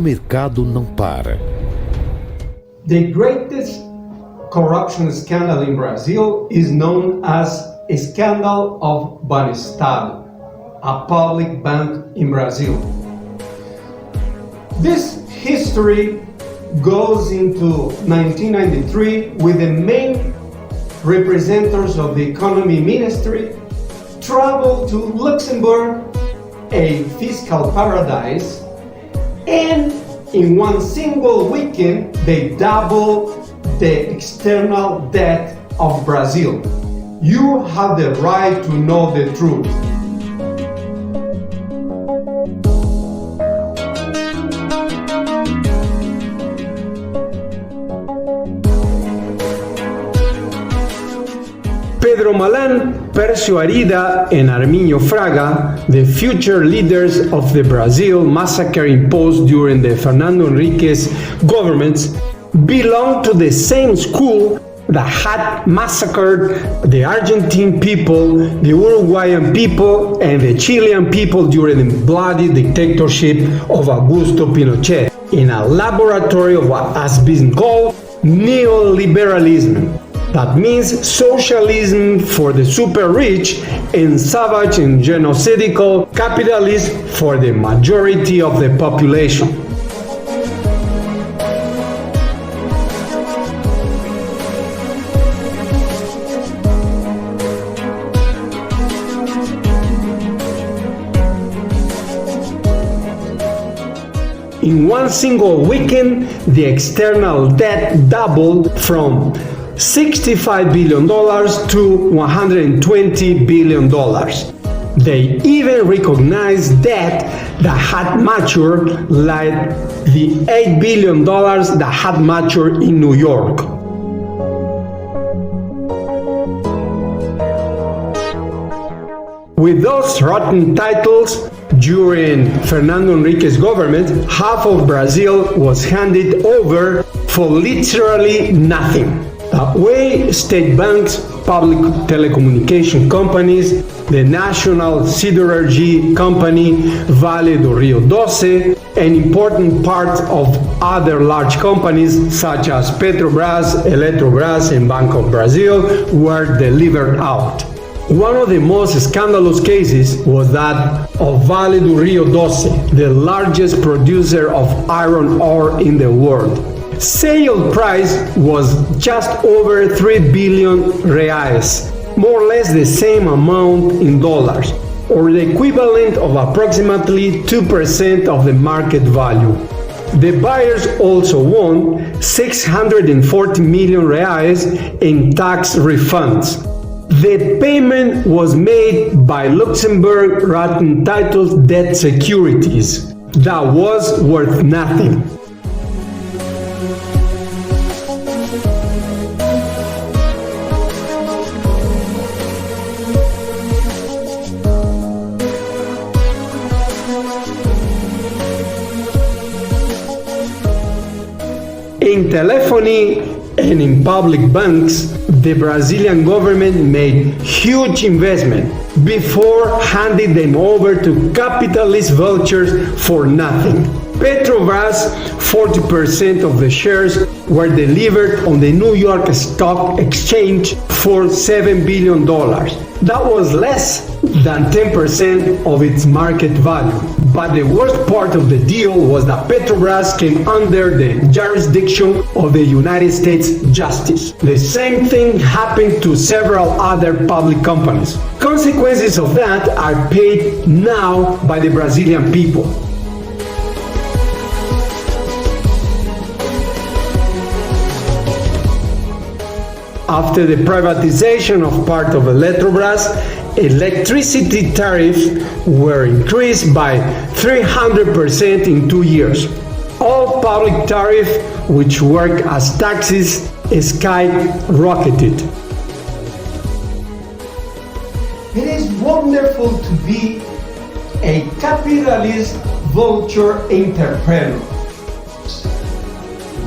mercado não para. The greatest corruption scandal in Brazil is known as a scandal of Banestado, a public bank in Brazil. This history goes into 1993 with the main representatives of the economy ministry travel to Luxembourg, a fiscal paradise, and in one single weekend they double the external debt of Brazil. You have the right to know the truth. Pedro Malan, Percio Arida, and Arminio Fraga, the future leaders of the Brazil massacre imposed during the Fernando Henrique's governments, belong to the same school that had massacred the Argentine people, the Uruguayan people, and the Chilean people during the bloody dictatorship of Augusto Pinochet in a laboratory of what has been called neoliberalism. That means socialism for the super rich and savage and genocidal capitalism for the majority of the population. In one single weekend, the external debt doubled from $65 billion to $120 billion. They even recognized debt that had matured, like the $8 billion that had matured in New York. With those rotten titles, during Fernando Henrique's government, half of Brazil was handed over for literally nothing. That way, state banks, public telecommunication companies, the National Siderurgy Company, Vale do Rio Doce, and important parts of other large companies such as Petrobras, Eletrobras, and Banco of Brazil were delivered out. One of the most scandalous cases was that of Vale do Rio Doce, the largest producer of iron ore in the world. Sale price was just over 3 billion reais, more or less the same amount in dollars, or the equivalent of approximately 2% of the market value. The buyers also won 640 million reais in tax refunds. The payment was made by Luxembourg rotten titled debt securities. That was worth nothing. In telephony and in public banks, the Brazilian government made huge investment before handing them over to capitalist vultures for nothing. Petrobras, 40% of the shares were delivered on the New York Stock Exchange for $7 billion. That was less than 10% of its market value. But the worst part of the deal was that Petrobras came under the jurisdiction of the United States Justice. The same thing happened to several other public companies. Consequences of that are paid now by the Brazilian people. After the privatization of part of Eletrobras, electricity tariffs were increased by 300% in 2 years. All public tariffs, which work as taxes, skyrocketed. It is wonderful to be a capitalist vulture entrepreneur.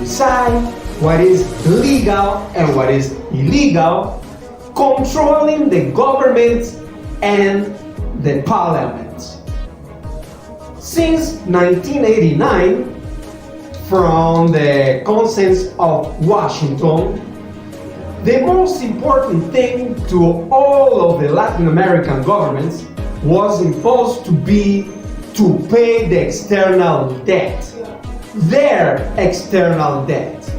Decide what is legal and what is illegal, controlling the governments and the parliaments. Since 1989, from the consensus of Washington, the most important thing to all of the Latin American governments was imposed to be to pay the external debt, their external debt.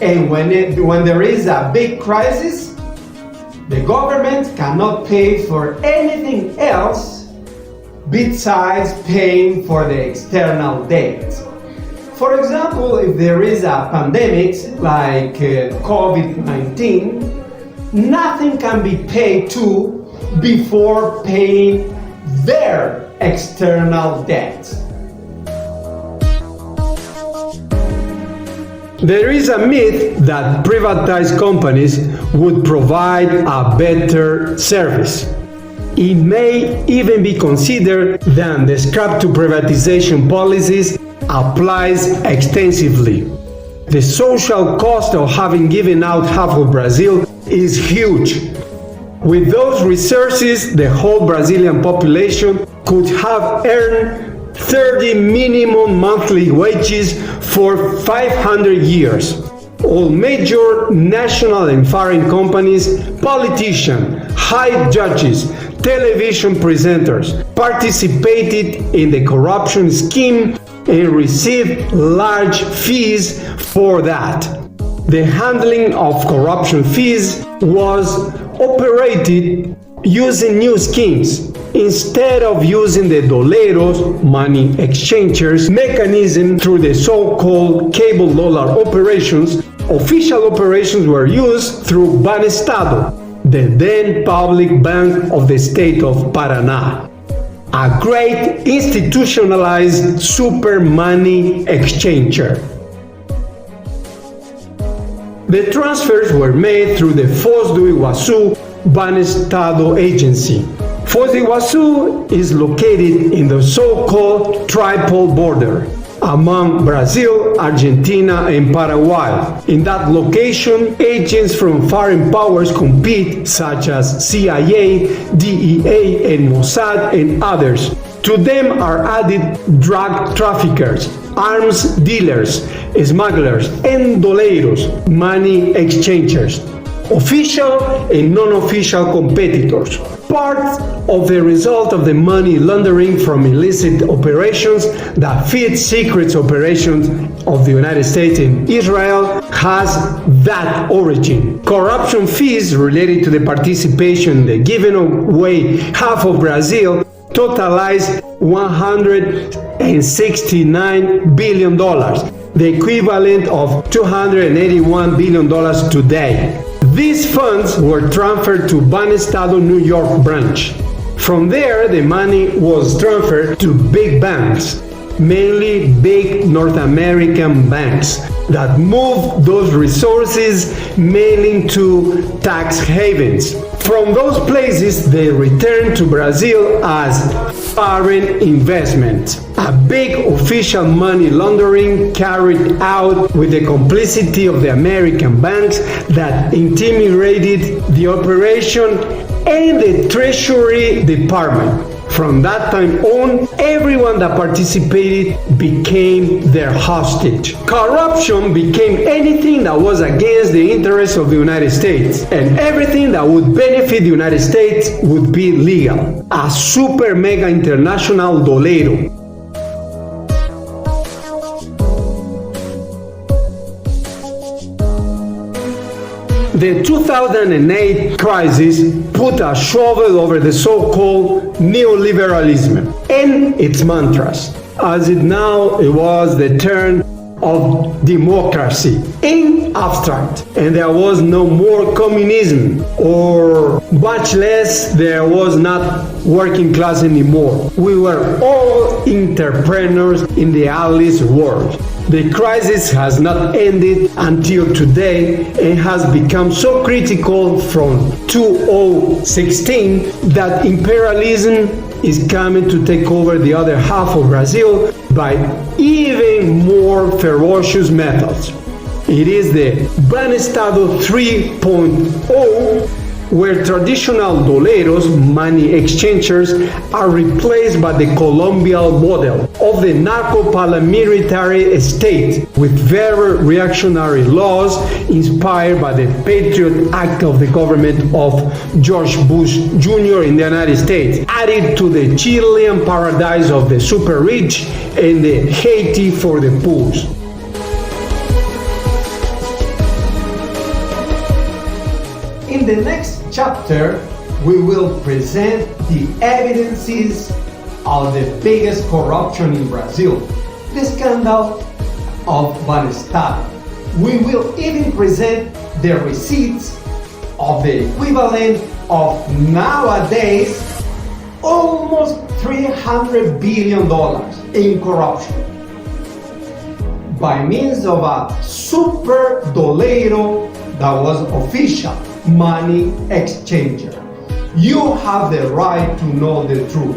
And when there is a big crisis, the government cannot pay for anything else besides paying for the external debt. For example, if there is a pandemic like COVID-19, nothing can be paid to before paying their external debt. There is a myth that privatized companies would provide a better service. It may even be considered that the scrap to privatization policies applies extensively. The social cost of having given out half of Brazil is huge. With those resources, the whole Brazilian population could have earned 30 minimum monthly wages for 500 years. All major national and foreign companies, politicians, high judges, television presenters participated in the corruption scheme and received large fees for that. The handling of corruption fees was operated using new schemes. Instead of using the doleros, money exchangers, mechanism through the so-called cable dollar operations, official operations were used through Banestado, the then public bank of the state of Paraná, a great institutionalized super money exchanger. The transfers were made through the Foz do Iguaçu Banestado agency. Foz do Iguaçu is located in the so-called triple border among Brazil, Argentina, and Paraguay. In that location, agents from foreign powers compete, such as CIA, DEA, and Mossad, and others. To them are added drug traffickers, arms dealers, smugglers, and doleiros, money exchangers, official and non-official competitors. Part of the result of the money laundering from illicit operations that feed secret operations of the United States and Israel has that origin. Corruption fees related to the participation in the giving away half of Brazil totalized $169 billion, the equivalent of $281 billion today. These funds were transferred to Banestado, New York branch. From there, the money was transferred to big banks, mainly big North American banks, that moved those resources mainly to tax havens. From those places, they returned to Brazil as foreign investment. A big official money laundering carried out with the complicity of the American banks that intimidated the operation and the Treasury Department. From that time on, everyone that participated became their hostage. Corruption became anything that was against the interests of the United States, and everything that would benefit the United States would be legal. A super mega international dolero. The 2008 crisis put a shovel over the so-called neoliberalism and its mantras, as it was the turn of democracy in abstract, and there was no more communism, or much less there was not working class anymore. We were all entrepreneurs in the Alice world. The crisis has not ended until today and has become so critical from 2016 that imperialism is coming to take over the other half of Brazil by even more ferocious methods. It is the Banestado 3.0 where traditional doleros, money exchangers, are replaced by the Colombian model of the narco-paramilitary state with very reactionary laws inspired by the Patriot Act of the government of George Bush Jr. in the United States, added to the Chilean paradise of the super rich and the Haiti for the poor. In the next chapter, we will present the evidences of the biggest corruption in Brazil, the scandal of Banestado. We will even present the receipts of the equivalent of nowadays almost $300 billion in corruption by means of a super dolero that was official money exchanger. You have the right to know the truth.